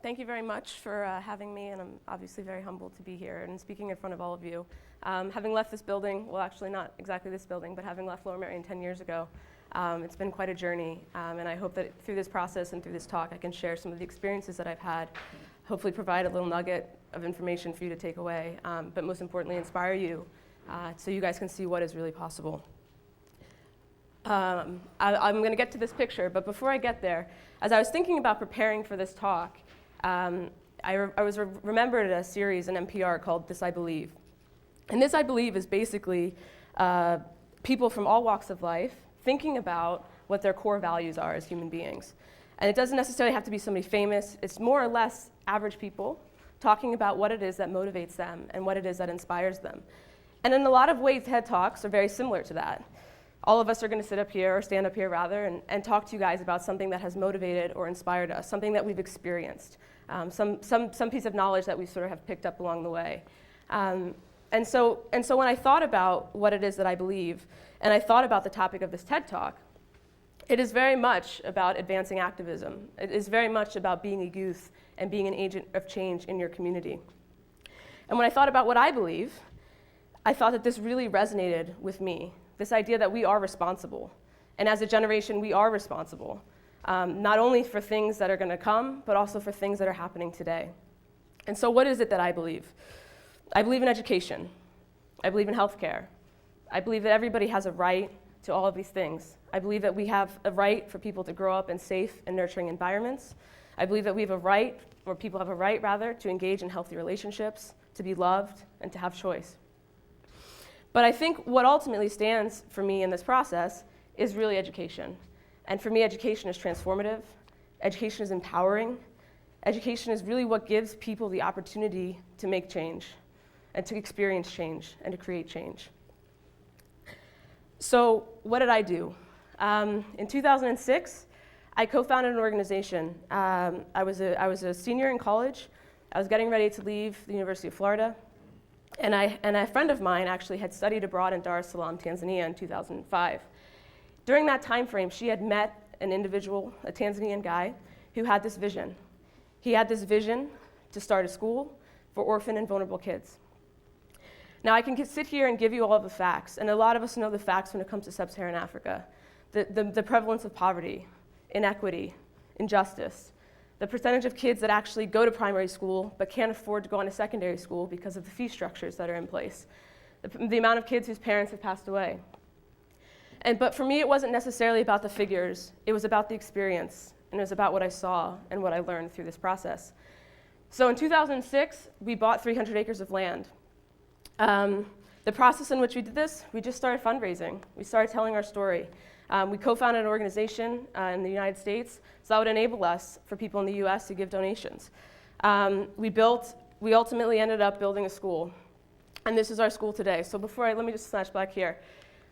Thank you very much for having me, and I'm obviously very humbled to be here and speaking in front of all of you. Having left this building, well actually not exactly this building, but having left Lower Merion 10 years ago, it's been quite a journey, and I hope that through this process and through this talk I can share some of the experiences that I've had, hopefully provide a little nugget of information for you to take away, but most importantly inspire you so you guys can see what is really possible. I'm going to get to this picture, but before I get there, as I was thinking about preparing for this talk, I was remembered a series in NPR called This I Believe. And This I Believe is basically people from all walks of life thinking about what their core values are as human beings. And it doesn't necessarily have to be somebody famous. It's more or less average people talking about what it is that motivates them and what it is that inspires them. And in a lot of ways, TED Talks are very similar to that. All of us are going to sit up here, or stand up here rather, and talk to you guys about something that has motivated or inspired us, something that we've experienced, some piece of knowledge that we sort of have picked up along the way. And so when I thought about what it is that I believe, and I thought about the topic of this TED Talk, it is very much about advancing activism. It is very much about being a youth and being an agent of change in your community. And when I thought about what I believe, I thought that this really resonated with me. This idea that we are responsible. And as a generation, we are responsible, not only for things that are going to come, but also for things that are happening today. And so what is it that I believe? I believe in education. I believe in healthcare. I believe that everybody has a right to all of these things. I believe that we have a right for people to grow up in safe and nurturing environments. I believe that we have a right, or people have a right, rather, to engage in healthy relationships, to be loved, and to have choice. But I think what ultimately stands for me in this process is really education. And for me, education is transformative. Education is empowering. Education is really what gives people the opportunity to make change and to experience change and to create change. So what did I do? In 2006, I co-founded an organization. I was a senior in college. I was getting ready to leave the University of Florida. And a friend of mine actually had studied abroad in Dar es Salaam, Tanzania in 2005. During that time frame, she had met an individual, a Tanzanian guy, who had this vision. He had this vision to start a school for orphan and vulnerable kids. Now, I can sit here and give you all of the facts, and a lot of us know the facts when it comes to sub-Saharan Africa. The prevalence of poverty, inequity, injustice, the percentage of kids that actually go to primary school but can't afford to go on to secondary school because of the fee structures that are in place, the amount of kids whose parents have passed away. But for me, it wasn't necessarily about the figures. It was about the experience, and it was about what I saw and what I learned through this process. So in 2006, we bought 300 acres of land. The process in which we did this, we just started fundraising. We started telling our story. We co-founded an organization in the United States, so that would enable us, for people in the US, to give donations. We ultimately ended up building a school, and this is our school today. So let me just snatch back here.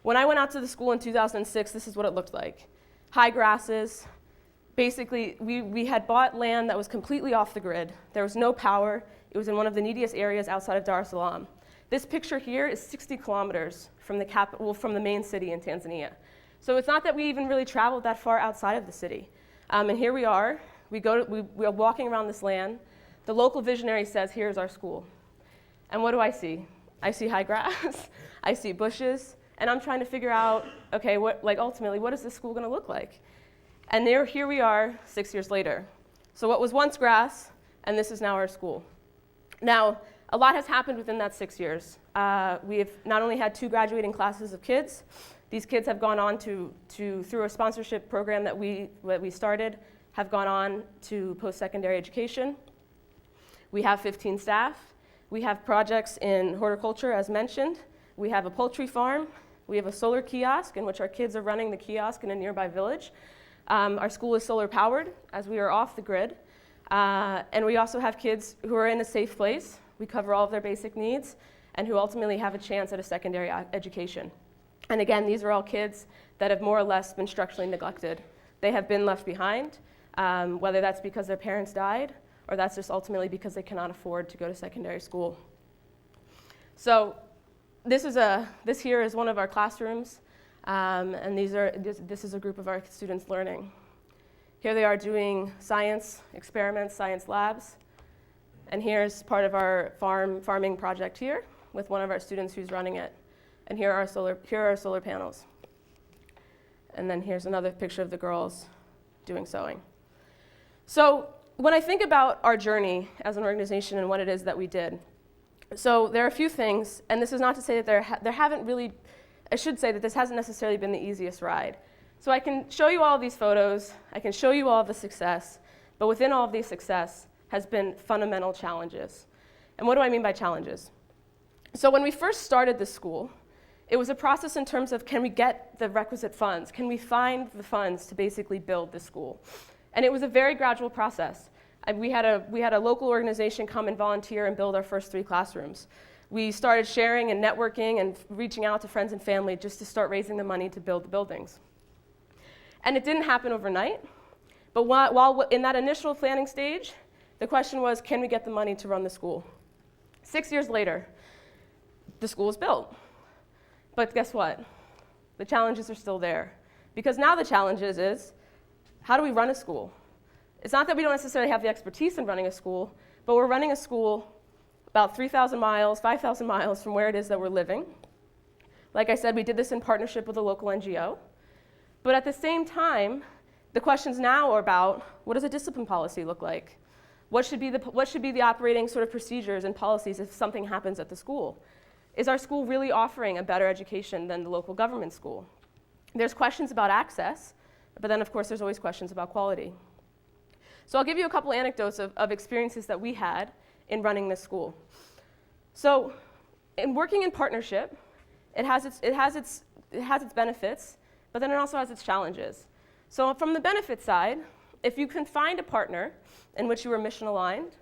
When I went out to the school in 2006, this is what it looked like. High grasses. Basically, we had bought land that was completely off the grid. There was no power. It was in one of the neediest areas outside of Dar es Salaam. This picture here is 60 kilometers from the main city in Tanzania. So it's not that we even really traveled that far outside of the city. And here we are. We are walking around this land. The local visionary says, here's our school. And what do I see? I see high grass. I see bushes. And I'm trying to figure out, okay, ultimately, what is this school going to look like? And here we are 6 years later. So what was once grass, and this is now our school. Now, a lot has happened within that 6 years. We have not only had 2 graduating classes of kids. These kids have gone on to through a sponsorship program that we started, have gone on to post-secondary education. We have 15 staff. We have projects in horticulture, as mentioned. We have a poultry farm. We have a solar kiosk in which our kids are running the kiosk in a nearby village. Our school is solar powered, as we are off the grid. And we also have kids who are in a safe place. We cover all of their basic needs, and who ultimately have a chance at a secondary education. And again, these are all kids that have more or less been structurally neglected. They have been left behind. whether that's because their parents died or that's just ultimately because they cannot afford to go to secondary school. So this here is one of our classrooms, and this is a group of our students learning. Here they are doing science experiments, science labs, and here's part of our farming project here with one of our students who's running it. And here are our solar panels. And then here's another picture of the girls doing sewing. So when I think about our journey as an organization and what it is that we did, so there are a few things, and this is not to say that there haven't really, I should say that this hasn't necessarily been the easiest ride. So I can show you all of these photos, I can show you all of the success, but within all of these success has been fundamental challenges. And what do I mean by challenges? So when we first started this school, it was a process in terms of, can we get the requisite funds? Can we find the funds to basically build this school? And it was a very gradual process. We had a local organization come and volunteer and build our first 3 classrooms. We started sharing and networking and reaching out to friends and family just to start raising the money to build the buildings. And it didn't happen overnight, but while in that initial planning stage, the question was, can we get the money to run the school? 6 years later, the school is built. But guess what? The challenges are still there. Because now the challenge is, how do we run a school? It's not that we don't necessarily have the expertise in running a school, but we're running a school about 3,000 miles, 5,000 miles from where it is that we're living. Like I said, we did this in partnership with a local NGO. But at the same time, the questions now are about, what does a discipline policy look like? What should be the operating sort of procedures and policies if something happens at the school? Is our school really offering a better education than the local government school? There's questions about access, but then of course there's always questions about quality. So I'll give you a couple anecdotes of experiences that we had in running this school. So in working in partnership, it has its benefits, but then it also has its challenges. So from the benefit side, if you can find a partner in which you are mission aligned,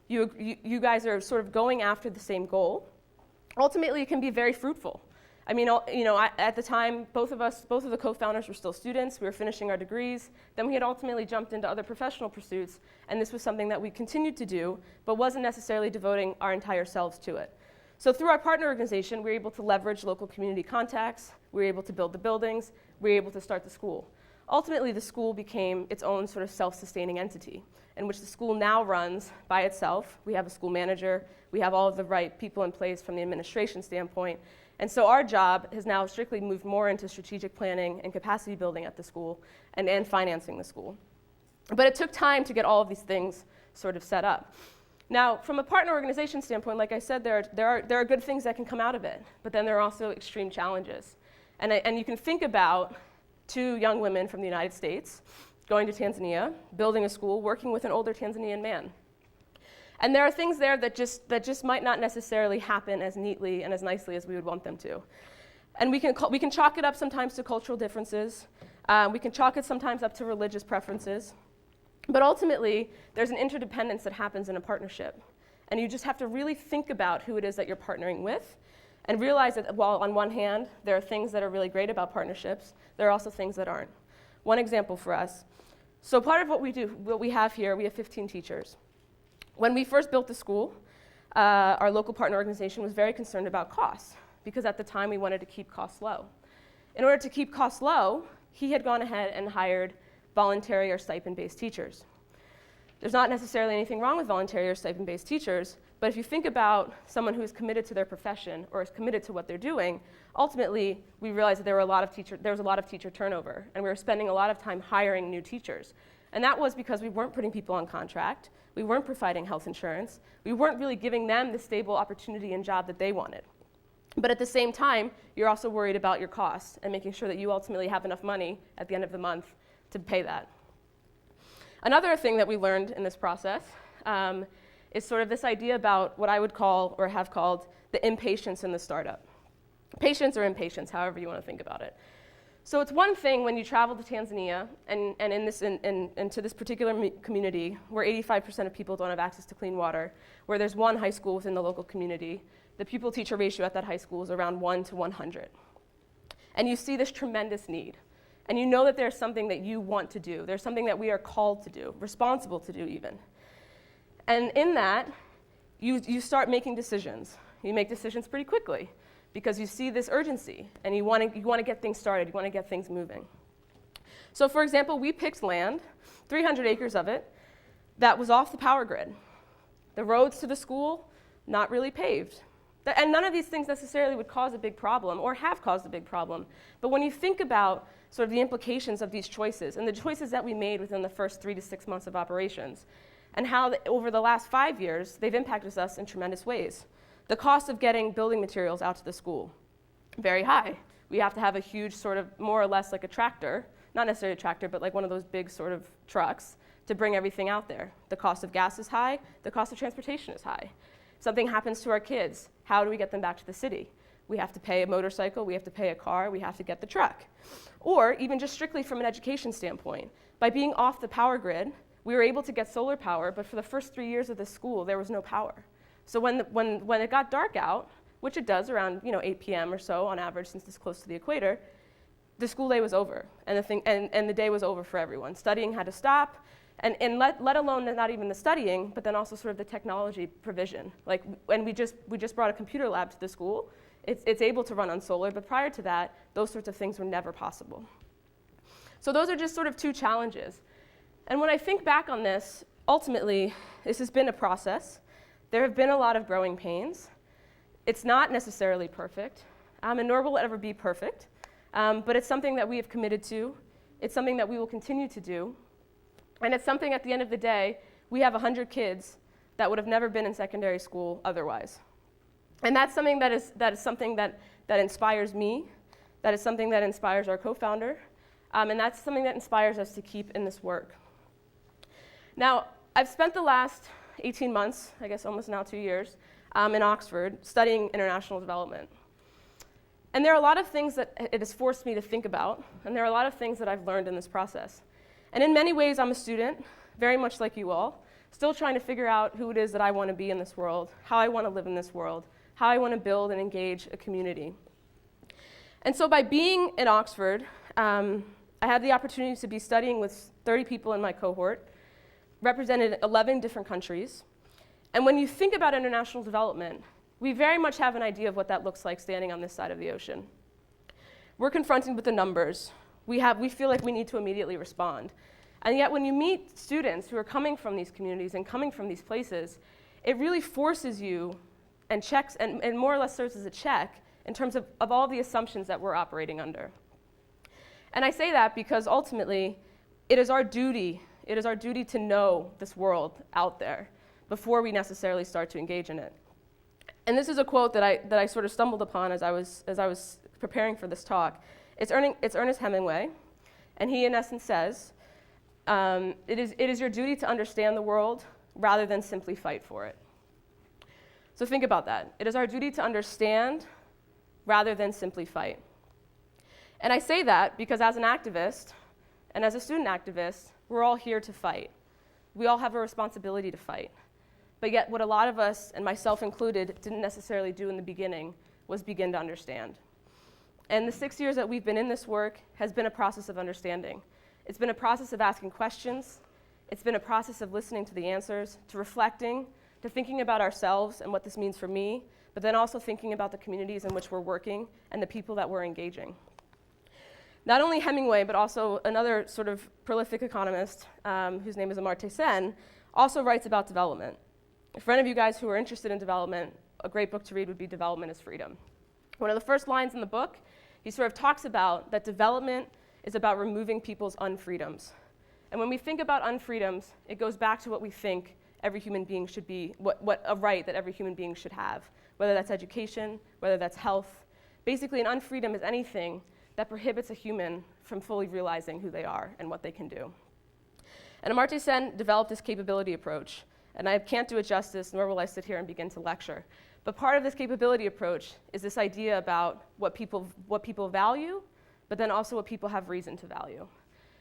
you guys are sort of going after the same goal, ultimately it can be very fruitful. I mean, at the time, both of the co-founders were still students. We were finishing our degrees. Then we had ultimately jumped into other professional pursuits, and this was something that we continued to do, but wasn't necessarily devoting our entire selves to it. So through our partner organization, we were able to leverage local community contacts. We were able to build the buildings. We were able to start the school. Ultimately, the school became its own sort of self-sustaining entity, in which the school now runs by itself. We have a school manager. We have all of the right people in place from the administration standpoint. And so our job has now strictly moved more into strategic planning and capacity building at the school and financing the school. But it took time to get all of these things sort of set up. Now, from a partner organization standpoint, like I said, there are good things that can come out of it, but then there are also extreme challenges. And you can think about 2 young women from the United States going to Tanzania, building a school, working with an older Tanzanian man. And there are things there that just might not necessarily happen as neatly and as nicely as we would want them to. And we can chalk it up sometimes to cultural differences. We can chalk it sometimes up to religious preferences. But ultimately, there's an interdependence that happens in a partnership. And you just have to really think about who it is that you're partnering with and realize that while on one hand, there are things that are really great about partnerships, there are also things that aren't. One example for us. So part of what we have here, we have 15 teachers. When we first built the school, our local partner organization was very concerned about costs, because at the time we wanted to keep costs low. In order to keep costs low, he had gone ahead and hired voluntary or stipend-based teachers. There's not necessarily anything wrong with voluntary or stipend-based teachers, but if you think about someone who is committed to their profession or is committed to what they're doing, ultimately we realized that there was a lot of teacher turnover, and we were spending a lot of time hiring new teachers. And that was because we weren't putting people on contract, we weren't providing health insurance, we weren't really giving them the stable opportunity and job that they wanted. But at the same time, you're also worried about your costs and making sure that you ultimately have enough money at the end of the month to pay that. Another thing that we learned in this process is sort of this idea about what I would call, or have called, the impatience in the startup. Patience or impatience, however you want to think about it. So it's one thing when you travel to Tanzania and into this particular community where 85% of people don't have access to clean water, where there's one high school within the local community, the pupil-teacher ratio at that high school is around 1 to 100. And you see this tremendous need. and you know that there's something that you want to do. There's something that we are called to do, responsible to do even. And in that, you start making decisions. You make decisions pretty quickly because you see this urgency and you want to get things started, you want to get things moving. So for example, we picked land, 300 acres of it, that was off the power grid. The roads to the school, not really paved. And none of these things necessarily would cause a big problem or have caused a big problem. But when you think about sort of the implications of these choices and the choices that we made within the first 3 to 6 months of operations, and how over the last 5 years, they've impacted us in tremendous ways. The cost of getting building materials out to the school, very high. We have to have a huge sort of, more or less like a tractor, not necessarily a tractor, but like one of those big sort of trucks to bring everything out there. The cost of gas is high, the cost of transportation is high. Something happens to our kids, how do we get them back to the city? We have to pay a motorcycle, we have to pay a car, we have to get the truck. Or even just strictly from an education standpoint, by being off the power grid, we were able to get solar power, but for the first 3 years of the school, there was no power. So when it got dark out, which it does around 8 p.m. or so on average, since it's close to the equator, the school day was over, and the day was over for everyone. Studying had to stop, and let alone not even the studying, but then also sort of the technology provision. Like when we just brought a computer lab to the school, it's able to run on solar, but prior to that, those sorts of things were never possible. So those are just sort of two challenges. And when I think back on this, ultimately, this has been a process. There have been a lot of growing pains. It's not necessarily perfect, and nor will it ever be perfect, but it's something that we have committed to. It's something that we will continue to do. And it's something at the end of the day, we have 100 kids that would have never been in secondary school otherwise. And that's something that is something that inspires me, that is something that inspires our co-founder, and that's something that inspires us to keep in this work. Now, I've spent the last 18 months, I guess almost now 2 years, in Oxford studying international development. And there are a lot of things that it has forced me to think about, and there are a lot of things that I've learned in this process. And in many ways, I'm a student, very much like you all, still trying to figure out who it is that I want to be in this world, how I want to live in this world, how I want to build and engage a community. And so by being in Oxford, I had the opportunity to be studying with 30 people in my cohort, represented 11 different countries. And when you think about international development, we very much have an idea of what that looks like standing on this side of the ocean. We're confronted with the numbers. We feel like we need to immediately respond. And yet when you meet students who are coming from these communities and coming from these places, it really forces you and checks, and more or less serves as a check in terms of all the assumptions that we're operating under. And I say that because ultimately, it is our duty to know this world out there before we necessarily start to engage in it. And this is a quote that I sort of stumbled upon as I was preparing for this talk. It's Ernest Hemingway, and he in essence says, it is your duty to understand the world rather than simply fight for it. So think about that. It is our duty to understand rather than simply fight. And I say that because as an activist and as a student activist, we're all here to fight. We all have a responsibility to fight. But yet what a lot of us, and myself included, didn't necessarily do in the beginning was begin to understand. And the 6 years that we've been in this work has been a process of understanding. It's been a process of asking questions. It's been a process of listening to the answers, to reflecting, to thinking about ourselves and what this means for me, but then also thinking about the communities in which we're working and the people that we're engaging. Not only Hemingway, but also another sort of prolific economist, whose name is Amartya Sen, also writes about development. For any of you guys who are interested in development, a great book to read would be Development is Freedom. One of the first lines in the book, he sort of talks about that development is about removing people's unfreedoms. And when we think about unfreedoms, it goes back to what we think every human being should be, what a right that every human being should have, whether that's education, whether that's health. Basically, an unfreedom is anything that prohibits a human from fully realizing who they are and what they can do. And Amartya Sen developed this capability approach, and I can't do it justice, nor will I sit here and begin to lecture. But part of this capability approach is this idea about what people value, but then also what people have reason to value.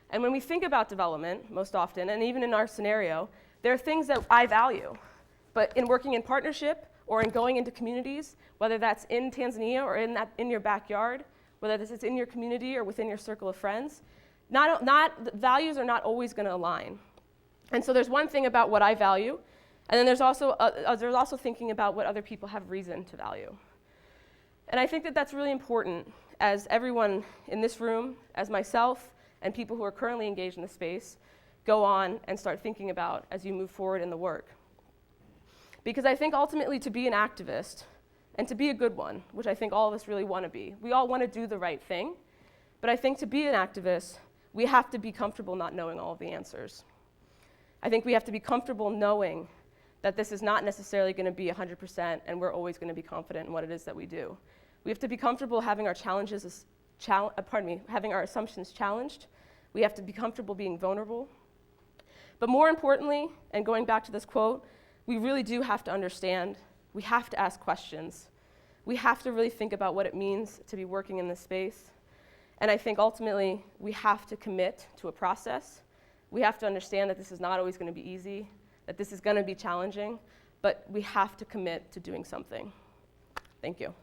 And when we think about development, most often, and even in our scenario, there are things that I value. But in working in partnership or in going into communities, whether that's in Tanzania or in your backyard, whether this is in your community or within your circle of friends, values are not always going to align. And so there's one thing about what I value, and then there's also thinking about what other people have reason to value. And I think that that's really important as everyone in this room, as myself, and people who are currently engaged in the space, go on and start thinking about as you move forward in the work. Because I think ultimately to be an activist, and to be a good one, which I think all of us really want to be, we all want to do the right thing, but I think to be an activist, we have to be comfortable not knowing all of the answers. I think we have to be comfortable knowing that this is not necessarily going to be 100% and we're always going to be confident in what it is that we do. We have to be comfortable having our having our assumptions challenged. We have to be comfortable being vulnerable. But more importantly, and going back to this quote, we really do have to understand, we have to ask questions. We have to really think about what it means to be working in this space. And I think ultimately, we have to commit to a process. We have to understand that this is not always going to be easy, that this is going to be challenging, but we have to commit to doing something. Thank you.